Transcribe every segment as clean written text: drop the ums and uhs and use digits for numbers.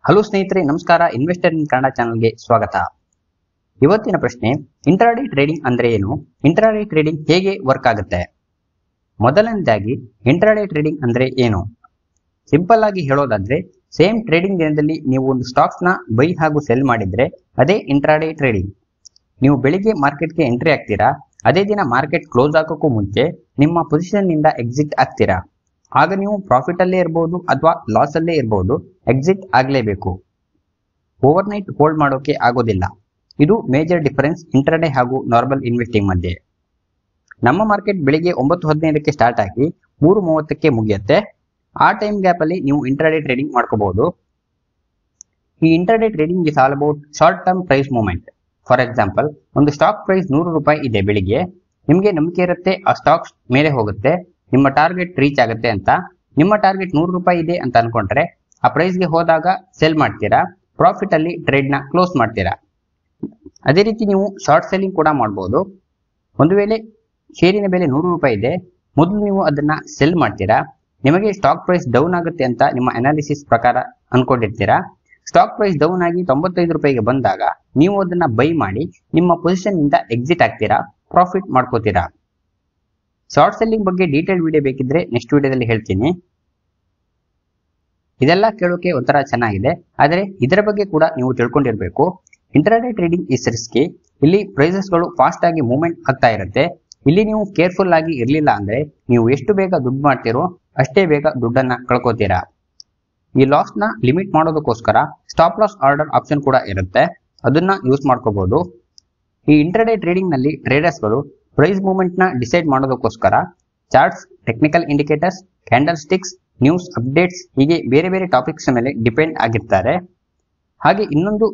Hello ಸ್ನೇಹಿತರೆ, ನಮಸ್ಕಾರ. Investor ಇನ್ ಕನ್ನಡ ಚಾನಲ್ಗೆ ಸ್ವಾಗತ. ಇವತ್ತಿನ ಪ್ರಶ್ನೆ, ಇಂಟ್ರಾಡೇ ಟ್ರೇಡಿಂಗ್ ಅಂದ್ರೆ ಏನು, ಇಂಟ್ರಾಡೇ ಟ್ರೇಡಿಂಗ್ ಹೇಗೆ ವರ್ಕ್ ಆಗುತ್ತೆ? ಮೊದಲನೇದಾಗಿ ಇಂಟ್ರಾಡೇ ಟ್ರೇಡಿಂಗ್ ಅಂದ್ರೆ ಏನು? ಸಿಂಪಲ್ ಆಗಿ ಹೇಳೋದಾದ್ರೆ, ಸೇಮ್ ಟ್ರೇಡಿಂಗ್ ದಿನದಲ್ಲಿ ನೀವು ಒಂದು ಸ್ಟಾಕ್ಸ್ ನ ಬೈ ಹಾಗೂ ಸೆಲ್ ಮಾಡಿದ್ರೆ ಅದೇ ಇಂಟ್ರಾಡೇ ಟ್ರೇಡಿಂಗ್. ನೀವು ಬೆಳಿಗ್ಗೆ ಮಾರ್ಕೆಟ್ಗೆ ಎಂಟ್ರಿ ಆಗ್ತೀರಾ, ಅದೇ ದಿನ ಮಾರ್ಕೆಟ್ ಕ್ಲೋಸ್ ಆಗೋಕ್ಕೂ ಮುಂಚೆ ನಿಮ್ಮ ಪೊಸಿಷನ್ ನಿಂದ ಎಕ್ಸಿಟ್ ಆಗ್ತೀರಾ. ಆಗ ನೀವು ಪ್ರಾಫಿಟ್ ಅಲ್ಲೇ ಇರಬಹುದು ಅಥವಾ ಲಾಸ್ ಅಲ್ಲೇ ಇರಬಹುದು, ಎಕ್ಸಿಟ್ ಆಗಲೇಬೇಕು. ಓವರ್ ನೈಟ್ ಹೋಲ್ಡ್ ಮಾಡೋಕೆ ಆಗೋದಿಲ್ಲ. ಇದು ಮೇಜರ್ ಡಿಫರೆನ್ಸ್ ಇಂಟ್ರಾಡೇ ಹಾಗೂ ನಾರ್ಮಲ್ ಇನ್ವೆಸ್ಟಿಂಗ್ ಮಧ್ಯೆ. ನಮ್ಮ ಮಾರ್ಕೆಟ್ ಬೆಳಿಗ್ಗೆ 9:15ಕ್ಕೆ ಸ್ಟಾರ್ಟ್ ಆಗಿ 3:30ಕ್ಕೆ ಮುಗಿಯುತ್ತೆ. ಆ ಟೈಮ್ ಗ್ಯಾಪ್ ಅಲ್ಲಿ ನೀವು ಇಂಟ್ರಾಡೇ ಟ್ರೇಡಿಂಗ್ ಮಾಡ್ಕೋಬಹುದು. ಈ intraday trading is all about short term price movement. For example, ಒಂದು ಸ್ಟಾಕ್ ಪ್ರೈಸ್ 100 ರೂಪಾಯಿ ಇದೆ ಬೆಳಿಗ್ಗೆ, ನಿಮಗೆ ನಂಬಿಕೆ ಇರುತ್ತೆ ಆ ಸ್ಟಾಕ್ಸ್ ಮೇಲೆ ಹೋಗುತ್ತೆ, ನಿಮ್ಮ ಟಾರ್ಗೆಟ್ ರೀಚ್ ಆಗುತ್ತೆ ಅಂತ. ನಿಮ್ಮ ಟಾರ್ಗೆಟ್ 100 ರೂಪಾಯಿ ಇದೆ ಅಂತ ಅನ್ಕೊಂಡ್ರೆ ಆ ಪ್ರೈಸ್ಗೆ ಹೋದಾಗ ಸೆಲ್ ಮಾಡ್ತೀರಾ, ಪ್ರಾಫಿಟ್ ಅಲ್ಲಿ ಟ್ರೇಡ್ ನ ಕ್ಲೋಸ್ ಮಾಡ್ತೀರಾ. ಅದೇ ರೀತಿ ನೀವು ಶಾರ್ಟ್ ಸೆಲ್ಲಿಂಗ್ ಕೂಡ ಮಾಡಬಹುದು. ಒಂದು ವೇಳೆ ಶೇರಿನ ಬೆಲೆ 100 ರೂಪಾಯಿ ಇದೆ, ಮೊದಲು ನೀವು ಅದನ್ನ ಸೆಲ್ ಮಾಡ್ತೀರಾ, ನಿಮಗೆ ಸ್ಟಾಕ್ ಪ್ರೈಸ್ ಡೌನ್ ಆಗುತ್ತೆ ಅಂತ ನಿಮ್ಮ ಅನಾಲಿಸಿಸ್ ಪ್ರಕಾರ ಅನ್ಕೊಂಡಿರ್ತೀರಾ. ಸ್ಟಾಕ್ ಪ್ರೈಸ್ ಡೌನ್ ಆಗಿ 95 ರೂಪಾಯಿಗೆ ಬಂದಾಗ ನೀವು ಅದನ್ನ ಬೈ ಮಾಡಿ ನಿಮ್ಮ ಪೊಸಿಷನ್ ಇಂದ ಎಕ್ಸಿಟ್ ಆಗ್ತೀರಾ, ಪ್ರಾಫಿಟ್ ಮಾಡ್ಕೋತೀರಾ. ಶಾರ್ಟ್ ಸೆಲ್ಲಿಂಗ್ ಬಗ್ಗೆ ಡೀಟೇಲ್ ವಿಡಿಯೋ ಬೇಕಿದ್ರೆ ನೆಕ್ಸ್ಟ್ ವಿಡಿಯೋದಲ್ಲಿ ಹೇಳ್ತೀನಿ. ಇದೆಲ್ಲ ಕೇಳೋಕೆ ಒಂಥರ ಚೆನ್ನಾಗಿದೆ, ಆದರೆ ಇದರ ಬಗ್ಗೆ ಕೂಡ ನೀವು ತಿಳ್ಕೊಂಡಿರ್ಬೇಕು. Intraday trading is risky. ಇಲ್ಲಿ ಪ್ರೈಸಸ್ ಗಳು ಫಾಸ್ಟ್ ಆಗಿ ಮೂವ್ಮೆಂಟ್ ಆಗ್ತಾ ಇರುತ್ತೆ. ಇಲ್ಲಿ ನೀವು ಕೇರ್ಫುಲ್ ಆಗಿ ಇರ್ಲಿಲ್ಲ ಅಂದ್ರೆ ನೀವು ಎಷ್ಟು ಬೇಗ ದುಡ್ಡು ಮಾಡ್ತೀರೋ ಅಷ್ಟೇ ಬೇಗ ದುಡ್ಡನ್ನ ಕಳ್ಕೋತೀರಾ. ಈ ಲಾಸ್ ನ ಲಿಮಿಟ್ ಮಾಡೋದಕ್ಕೋಸ್ಕರ ಸ್ಟಾಪ್ ಲಾಸ್ ಆರ್ಡರ್ ಆಪ್ಷನ್ ಕೂಡ ಇರುತ್ತೆ, ಅದನ್ನ ಯೂಸ್ ಮಾಡ್ಕೋಬಹುದು. ಈ ಇಂಟ್ರಾಡೇ ಟ್ರೇಡಿಂಗ್ ನಲ್ಲಿ ಟ್ರೇಡರ್ಸ್ ಗಳು ಪ್ರೈಸ್ ಮೂವ್ಮೆಂಟ್ ನ ಡಿಸೈಡ್ ಮಾಡೋದಕ್ಕೋಸ್ಕರ charts, technical indicators, candle sticks, news updates ಹೀಗೆ ಬೇರೆ ಬೇರೆ ಟಾಪಿಕ್ಸ್ ಮೇಲೆ ಡಿಪೆಂಡ್ ಆಗಿರ್ತಾರೆ. ಹಾಗೆ ಇನ್ನೊಂದು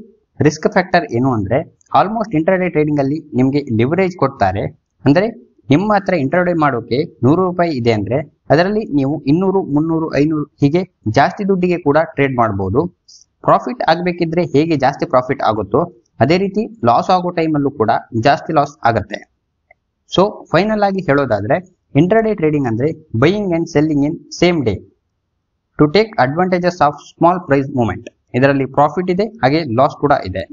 ರಿಸ್ಕ್ ಫ್ಯಾಕ್ಟರ್ ಏನು ಅಂದ್ರೆ, ಆಲ್ಮೋಸ್ಟ್ ಇಂಟ್ರಾಡೇ ಟ್ರೇಡಿಂಗ್ ಅಲ್ಲಿ ನಿಮಗೆ ಲಿವರೇಜ್ ಕೊಡ್ತಾರೆ. ಅಂದ್ರೆ ನಿಮ್ಮ ಹತ್ರ ಇಂಟ್ರಾಡೇ ಮಾಡೋಕೆ 100 ರೂಪಾಯಿ ಇದೆ ಅಂದ್ರೆ ಅದರಲ್ಲಿ ನೀವು 200, 300, 500 ಹೀಗೆ ಜಾಸ್ತಿ ದುಡ್ಡಿಗೆ ಕೂಡ ಟ್ರೇಡ್ ಮಾಡಬಹುದು. ಪ್ರಾಫಿಟ್ ಆಗಬೇಕಿದ್ರೆ ಹೇಗೆ ಜಾಸ್ತಿ ಪ್ರಾಫಿಟ್ ಆಗುತ್ತೋ ಅದೇ ರೀತಿ ಲಾಸ್ ಆಗೋ ಟೈಮಲ್ಲೂ ಕೂಡ ಜಾಸ್ತಿ ಲಾಸ್ ಆಗುತ್ತೆ. ಸೊ ಫೈನಲ್ ಆಗಿ ಹೇಳೋದಾದ್ರೆ, ಇಂಟ್ರಾಡೇ ಟ್ರೇಡಿಂಗ್ ಅಂದ್ರೆ buying and selling in same day to take advantages of small price movement. ಇದರಲ್ಲಿ ಪ್ರಾಫಿಟ್ ಇದೆ, ಹಾಗೆ ಲಾಸ್ ಕೂಡ ಇದೆ.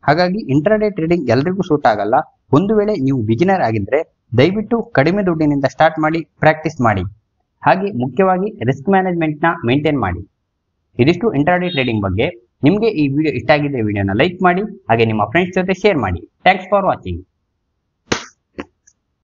ಹಾಗಾಗಿ ಇಂಟ್ರಾಡೇ ಟ್ರೇಡಿಂಗ್ ಎಲ್ರಿಗೂ ಸೂಟ್ ಆಗಲ್ಲ. ಒಂದು ವೇಳೆ ನೀವು ಬಿಗಿನರ್ ಆಗಿದ್ರೆ ದಯವಿಟ್ಟು ಕಡಿಮೆ ದುಡ್ಡಿನಿಂದ ಸ್ಟಾರ್ಟ್ ಮಾಡಿ ಪ್ರಾಕ್ಟೀಸ್ ಮಾಡಿ. ಹಾಗೆ ಮುಖ್ಯವಾಗಿ ರಿಸ್ಕ್ ಮ್ಯಾನೇಜ್ಮೆಂಟ್ ನ ಮೇಂಟೈನ್ ಮಾಡಿ. ಇದಿಷ್ಟು ಇಂಟ್ರಾಡೇ ಟ್ರೇಡಿಂಗ್ ಬಗ್ಗೆ. ನಿಮಗೆ ಈ ವಿಡಿಯೋ ಇಷ್ಟ ಆಗಿದ್ರೆ ವಿಡಿಯೋನ ಲೈಕ್ ಮಾಡಿ, ಹಾಗೆ ನಿಮ್ಮ ಫ್ರೆಂಡ್ಸ್ ಜೊತೆ ಶೇರ್ ಮಾಡಿ. Thanks for watching.